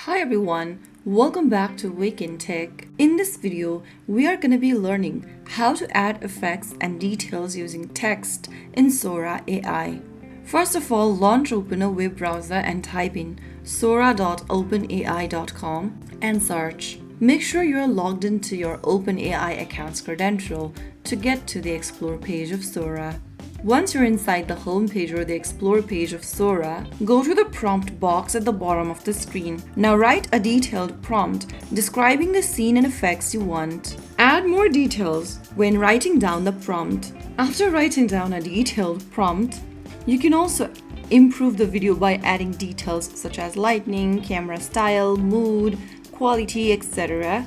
Hi everyone, welcome back to Wake&Tech. In this video, we are going to be learning how to add effects and details using text in Sora AI. First of all, launch open a web browser and type in sora.openai.com and search. Make sure you're logged into your OpenAI account's credential to get to the Explore page of Sora. Once you're inside the home page or the Explore page of Sora, go to the prompt box at the bottom of the screen. Now write a detailed prompt describing the scene and effects you want. Add more details when writing down the prompt. After writing down a detailed prompt, you can also improve the video by adding details such as lighting, camera style, mood, quality, etc.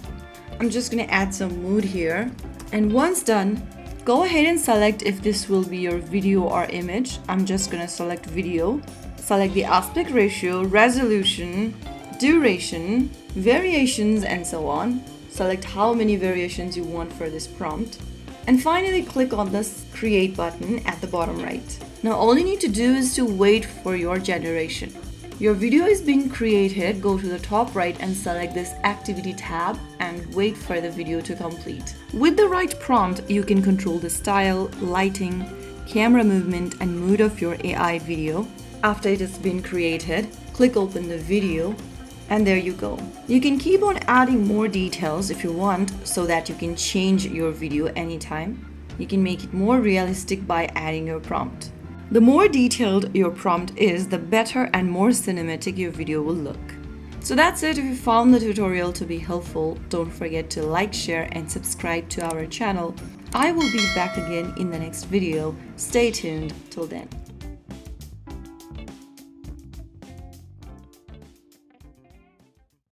I'm just going to add some mood here. And once done, go ahead and select if this will be your video or image. I'm just going to select video. Select the aspect ratio, resolution, duration, variations, and so on. Select how many variations you want for this prompt. And finally, click on this create button at the bottom right. Now all you need to do is to wait for your generation. Your video is being created, go to the top right and select this activity tab and wait for the video to complete. With the right prompt, you can control the style, lighting, camera movement and mood of your AI video. After it has been created, click open the video and there you go. You can keep on adding more details if you want so that you can change your video anytime. You can make it more realistic by adding your prompt. The more detailed your prompt is, the better and more cinematic your video will look. So that's it. If you found the tutorial to be helpful, don't forget to like, share and subscribe to our channel. I will be back again in the next video. Stay tuned till then.